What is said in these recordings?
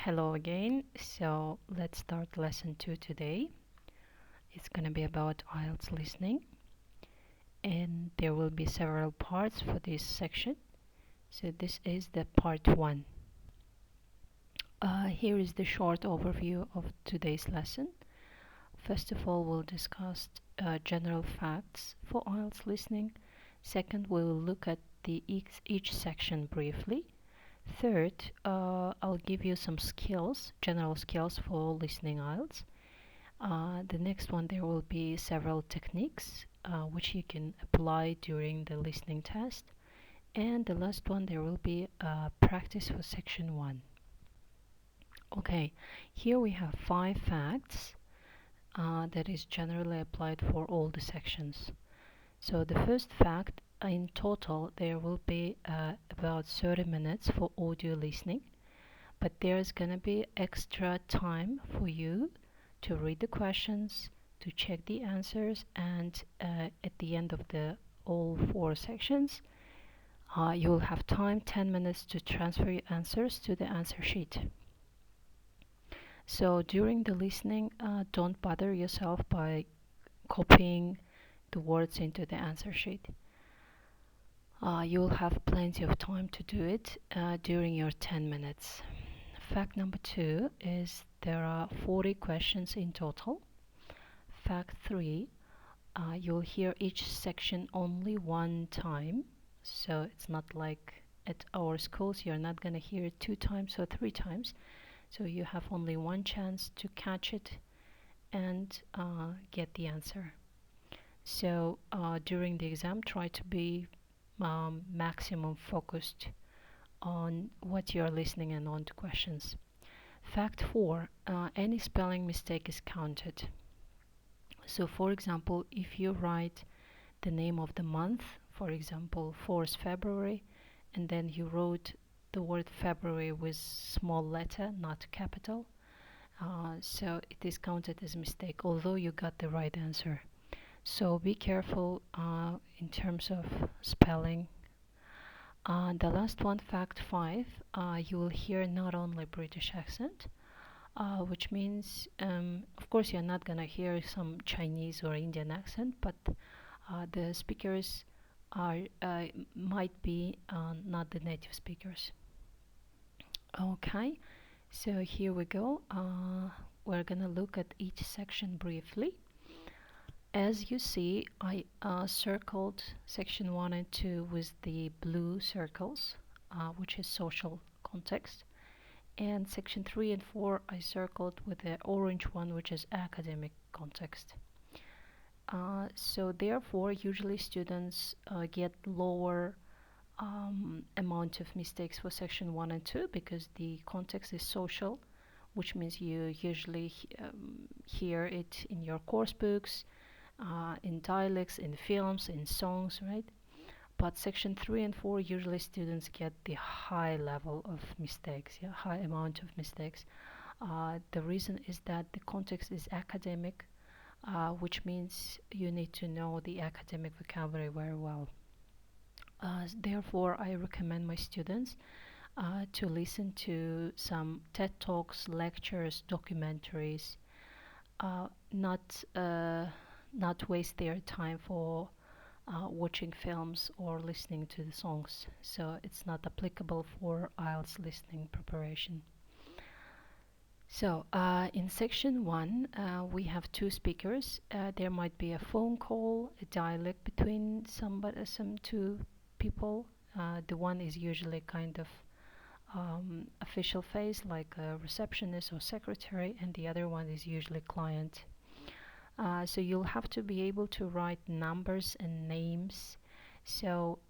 Hello again. So let's start lesson 2 today. It's going to be about IELTS listening, and there will be several parts for this section. So this is the part 1. Here is the short overview of today's lesson. First of all, we'll discuss general facts for IELTS listening. Second, we will look at each section briefly. Third, I'll give you some skills, general skills for listening IELTS. The next one, there will be several techniques which you can apply during the listening test. And the last one, there will be practice for section 1. Okay, here we have 5 facts that is generally applied for all the sections. So the first fact, in total there will be about 30 minutes for audio listening, but there's gonna be extra time for you to read the questions, to check the answers, and at the end of the all 4 sections you will have time 10 minutes to transfer your answers to the answer sheet. So during the listening, don't bother yourself by copying the words into the answer sheet. You'll have plenty of time to do it during your 10 minutes. Fact number 2 is there are 40 questions in total. Fact 3, you'll hear each section only one time. So it's not like at our schools, you're not going to hear it 2 times or 3 times. So you have only one chance to catch it and get the answer. So during the exam, try to be maximum focused on what you're listening and on to questions. Fact 4, any spelling mistake is counted. So for example, if you write the name of the month, for example 4th February, and then you wrote the word February with small letter, not capital, so it is counted as a mistake, although you got the right answer. So be careful in terms of spelling. The last one, fact 5, you will hear not only British accent, which means, of course, you're not gonna hear some Chinese or Indian accent, but the speakers are might be not the native speakers. Okay, so here we go. We're gonna look at each section briefly. As you see, I circled section 1 and 2 with the blue circles, which is social context. And section 3 and 4 I circled with the orange one, which is academic context. So therefore, usually students get lower amount of mistakes for section 1 and 2 because the context is social, which means you usually hear it in your course books, in dialects, in films, in songs, right? But section 3 and 4, usually students get the high level of mistakes, high amount of mistakes. The reason is that the context is academic, which means you need to know the academic vocabulary very well. Therefore, I recommend my students to listen to some TED Talks, lectures, documentaries, not waste their time for watching films or listening to the songs. So it's not applicable for IELTS listening preparation. So in section 1, we have 2 speakers. There might be a phone call, a dialogue between some 2 people. The one is usually kind of official face, like a receptionist or secretary, and the other one is usually client. So you'll have to be able to write numbers and names. So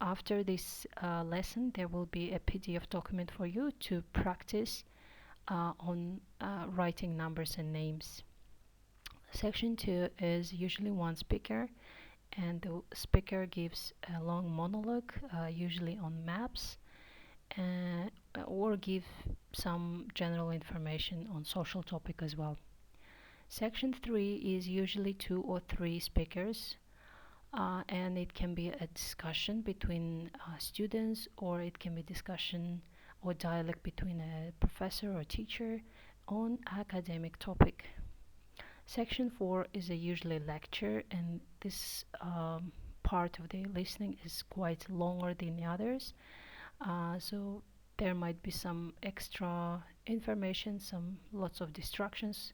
after this lesson, there will be a PDF document for you to practice on writing numbers and names. Section 2 is usually one speaker, and the speaker gives a long monologue, usually on maps, or give some general information on social topic as well. Section 3 is usually 2 or 3 speakers, and it can be a discussion between students, or it can be discussion or dialogue between a professor or teacher on academic topic. Section 4 is a usually lecture, and this part of the listening is quite longer than the others. So there might be some extra information, some lots of distractions,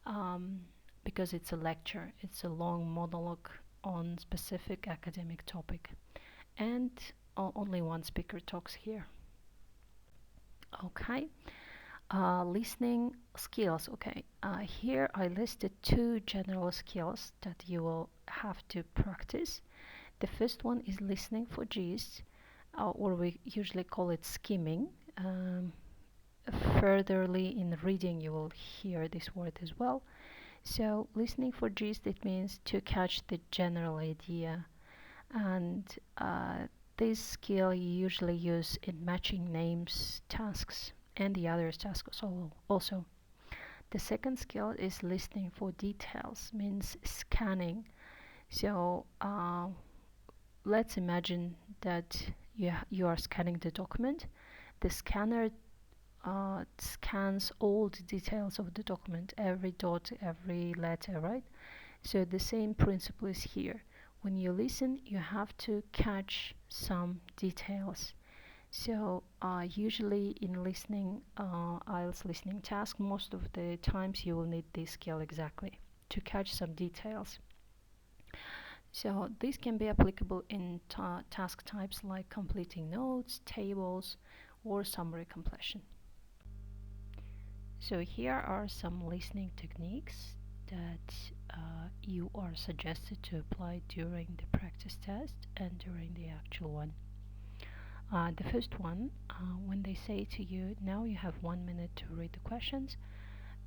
um, because it's a lecture. It's a long monologue on specific academic topic, and only one speaker talks here. Okay. Listening skills. Okay, here I listed two general skills that you will have to practice. The first one is listening for gist, or we usually call it skimming. Furtherly in reading, you will hear this word as well. So, listening for gist, it means to catch the general idea, and this skill you usually use in matching names, tasks, and the other tasks also. The second skill is listening for details, means scanning. So let's imagine that you are scanning the document. The scanner scans all the details of the document, every dot, every letter, right? So the same principle is here. When you listen, you have to catch some details. So usually in listening, IELTS listening task, most of the times you will need this skill exactly to catch some details. So this can be applicable in task types like completing notes, tables, or summary completion. So here are some listening techniques that you are suggested to apply during the practice test and during the actual one. The first one, when they say to you, now you have 1 minute to read the questions,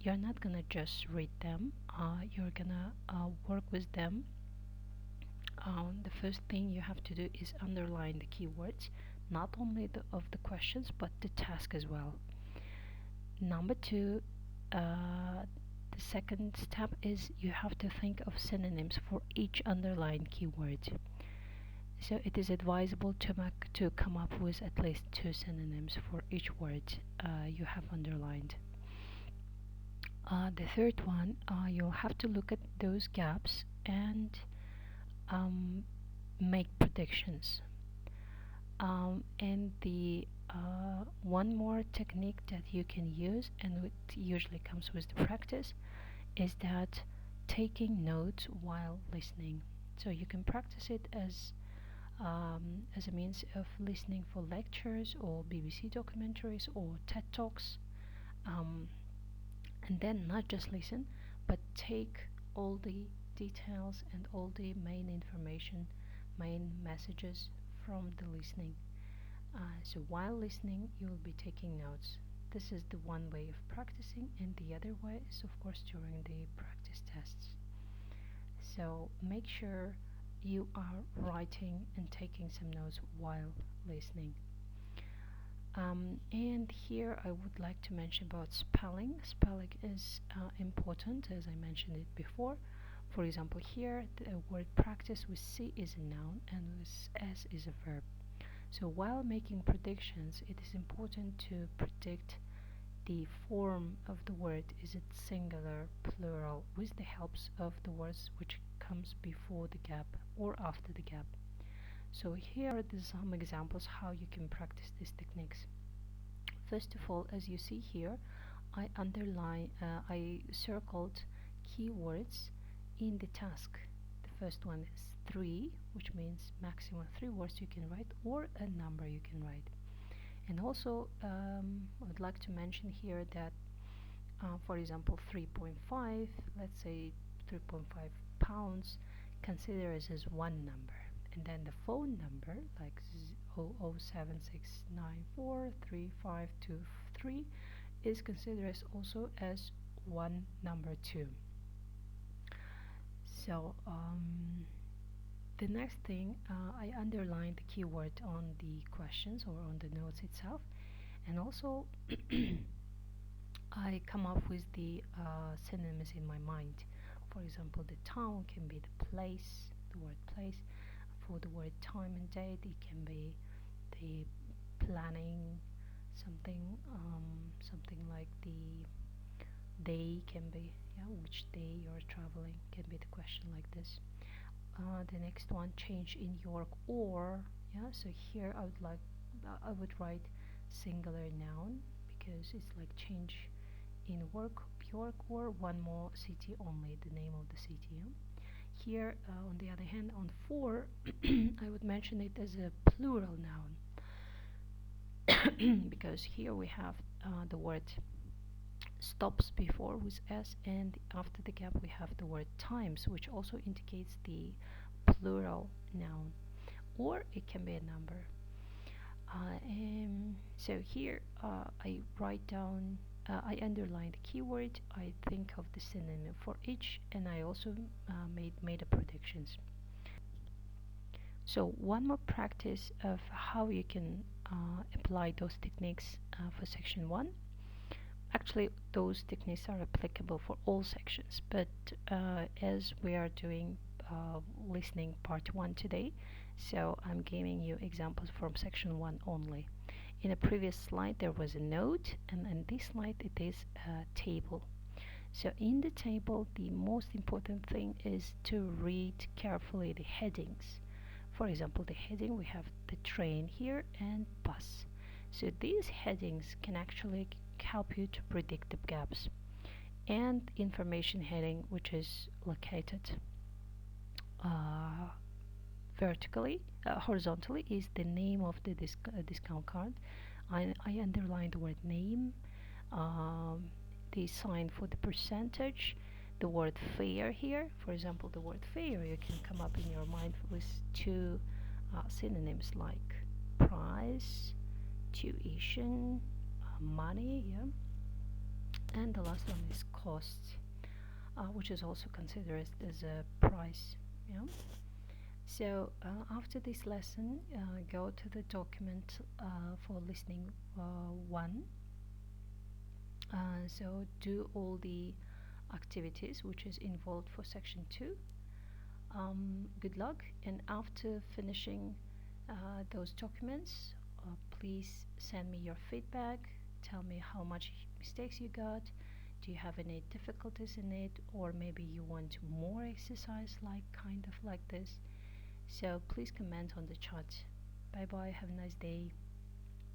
you're not gonna just read them, you're gonna work with them. The first thing you have to do is underline the keywords, not only of the questions but the task as well. Number two, the second step is you have to think of synonyms for each underlined keyword. So it is advisable to come up with at least two synonyms for each word you have underlined. The third one, you'll have to look at those gaps and um, make predictions. And the one more technique that you can use, and it usually comes with the practice, is that taking notes while listening. So you can practice it as a means of listening for lectures or BBC documentaries or TED Talks, um, and then not just listen, but take all the details and all the main information, main messages from the listening. So while listening, you will be taking notes. This is the one way of practicing, and the other way is, of course, during the practice tests. So make sure you are writing and taking some notes while listening. And here I would like to mention about spelling. Spelling is important, as I mentioned it before. For example, here the word practice with C is a noun and with S is a verb. So while making predictions, it is important to predict the form of the word. Is it singular, plural, with the helps of the words which comes before the gap or after the gap. So here are some examples how you can practice these techniques. First of all, as you see here, I circled keywords in the task. The first one is 3, which means maximum 3 words you can write or a number you can write. And also, I would like to mention here that, for example, 3.5, let's say 3.5 pounds, consider it as one number. And then the phone number, like 0076943523, is considered also as one number too. So the next thing, I underlined the keyword on the questions or on the notes itself, and also I come up with the synonyms in my mind. For example, the town can be the place, the word place. For the word time and date, it can be the planning, some like the day can be, yeah, which day you're traveling can be the question like this. The next one, change in York or, yeah, so here I would write singular noun because it's like change in work York or one more city only, the name of the city, yeah? Here, on the other hand, on for, I would mention it as a plural noun because here we have the word stops before with s, and after the gap we have the word times, which also indicates the plural noun, or it can be a number. So here I write down, I underline the keyword, I think of the synonym for each, and I also made a predictions. So one more practice of how you can apply those techniques for section 1. Actually, those techniques are applicable for all sections, but as we are doing listening part 1 today, so I'm giving you examples from section 1 only. In a previous slide there was a note, and in this slide it is a table. So in the table the most important thing is to read carefully the headings. For example, the heading, we have the train here and bus. So these headings can actually help you to predict the gaps. And information heading, which is located uh, horizontally, is the name of the discount card. I underline the word name, um, the sign for the percentage, the word fare here. For example, the word fare, you can come up in your mind with two synonyms like price, tuition, money, yeah. And the last one is cost, which is also considered as a price, yeah. So after this lesson, go to the document for listening 1. So do all the activities which is involved for section 2. Good luck, and after finishing those documents, please send me your feedback. Tell me how much mistakes you got. Do you have any difficulties in it, or maybe you want more exercise like kind of like this? So please comment on the chat. Bye bye, have a nice day.